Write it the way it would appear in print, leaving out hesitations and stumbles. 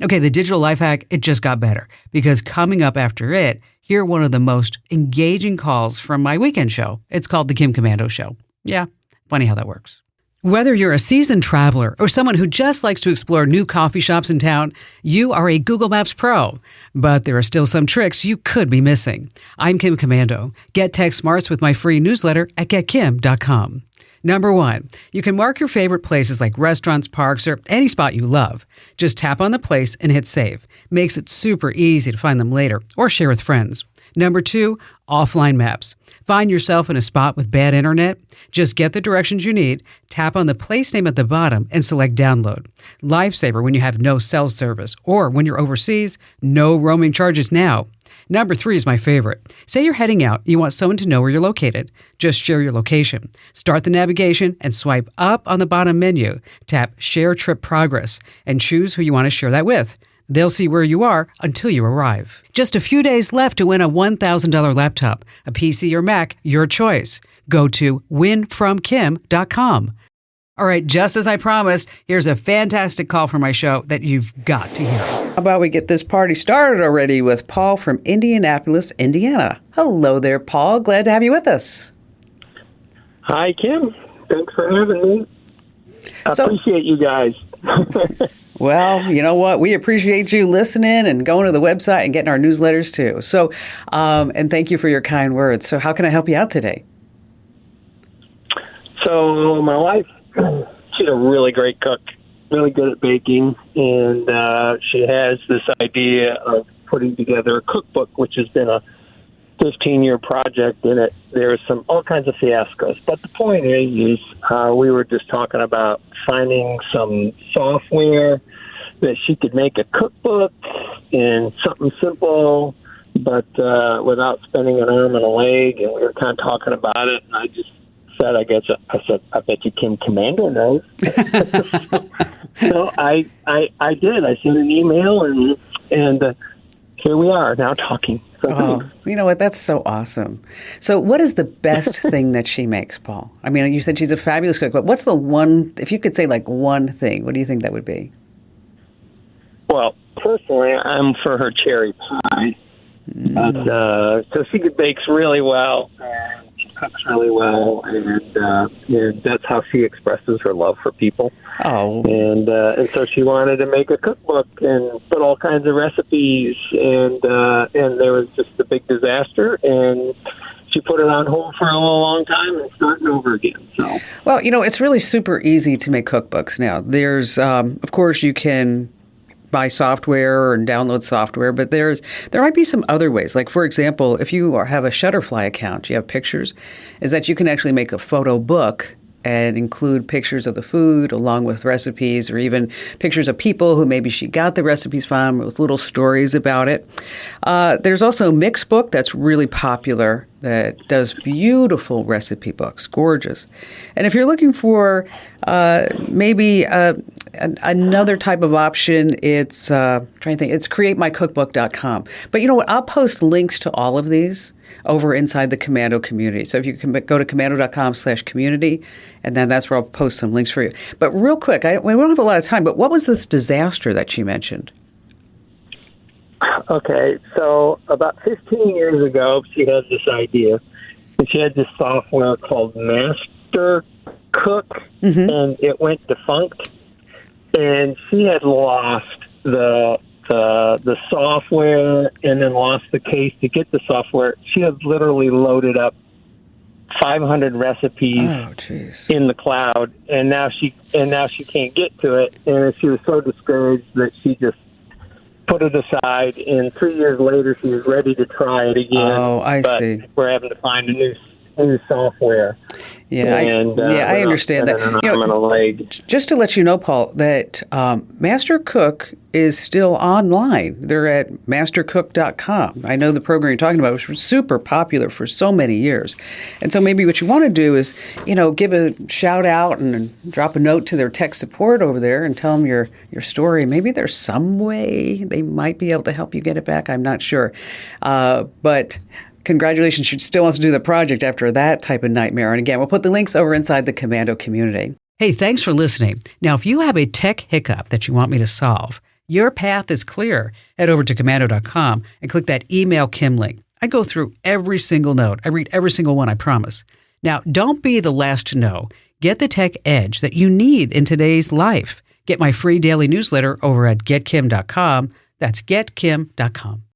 Okay, the digital life hack, it just got better because coming up after it, hear one of the most engaging calls from my weekend show. It's called The Kim Komando Show. Yeah, funny how that works. Whether you're a seasoned traveler or someone who just likes to explore new coffee shops in town, you are a Google Maps pro. But there are still some tricks you could be missing. I'm Kim Komando. Get tech smarts with my free newsletter at getkim.com. Number 1, you can mark your favorite places like restaurants, parks, or any spot you love. Just tap on the place and hit save. Makes it super easy to find them later or share with friends. Number 2, offline maps. Find yourself in a spot with bad internet? Just get the directions you need, tap on the place name at the bottom, and select download. Lifesaver when you have no cell service, or when you're overseas, no roaming charges now. Number 3 is my favorite. Say you're heading out, you want someone to know where you're located. Just share your location. Start the navigation and swipe up on the bottom menu. Tap Share Trip Progress and choose who you want to share that with. They'll see where you are until you arrive. Just a few days left to win a $1,000 laptop, a PC or Mac, your choice. Go to winfromkim.com. All right, just as I promised, here's a fantastic call from my show that you've got to hear. How about we get this party started already with Paul from Indianapolis, Indiana. Hello there, Paul. Glad to have you with us. Hi, Kim. Thanks for having me. I appreciate you guys. Well, you know what? We appreciate you listening and going to the website and getting our newsletters too. So, and thank you for your kind words. So how can I help you out today? So my wife, she's a really great cook, really good at baking, and she has this idea of putting together a cookbook, which has been a 15-year project. In it, there's all kinds of fiascos. But the point is we were just talking about finding some software that she could make a cookbook in something simple, but without spending an arm and a leg. And we were kind of talking about it, and I just said, I bet you Kim Komando knows. So I did. I sent an email, and here we are now talking. So you know what? That's so awesome. So what is the best thing that she makes, Paul? I mean, you said she's a fabulous cook, but what's the one, if you could say like one thing, what do you think that would be? Well, personally, I'm for her cherry pie. So she bakes really well, and she cooks really well, and that's how she expresses her love for people. Oh. And so she wanted to make a cookbook and put all kinds of recipes, and there was just a big disaster, and she put it on hold for a long time and starting over again. So, well, you know, it's really super easy to make cookbooks now. There's, of course, you can buy software and download software, but there might be some other ways. Like, for example, if you have a Shutterfly account, you have pictures, is that you can actually make a photo book and include pictures of the food along with recipes, or even pictures of people who maybe she got the recipes from with little stories about it. There's also Mixbook that's really popular that does beautiful recipe books, gorgeous. And if you're looking for maybe another type of option, it's trying to think. It's createmycookbook.com. But you know what? I'll post links to all of these over inside the Komando community. So if you can go to komando.com/community, and then that's where I'll post some links for you. But real quick, we don't have a lot of time, but what was this disaster that she mentioned? Okay, so about 15 years ago, she had this idea, and she had this software called Master Cook, and it went defunct, and she had lost the software and then lost the case to get the software. She had literally loaded up 500 recipes in the cloud, and now she can't get to it, and she was so discouraged that she just put it aside, and 3 years later she was ready to try it again. Oh, I see. We're having to find a new software. Yeah, I understand that. Just to let you know, Paul, that Master Cook is still online. They're at mastercook.com. I know the program you're talking about was super popular for so many years. And so maybe what you want to do is, give a shout out and drop a note to their tech support over there and tell them your story. Maybe there's some way they might be able to help you get it back. I'm not sure. But congratulations, she still wants to do the project after that type of nightmare. And again, we'll put the links over inside the Komando community. Hey, thanks for listening. Now, if you have a tech hiccup that you want me to solve, Your path is clear. Head over to Komando.com and click that email Kim link. I go through every single note. I read every single one, I promise. Now, don't be the last to know. Get the tech edge that you need in today's life. Get my free daily newsletter over at GetKim.com. That's GetKim.com.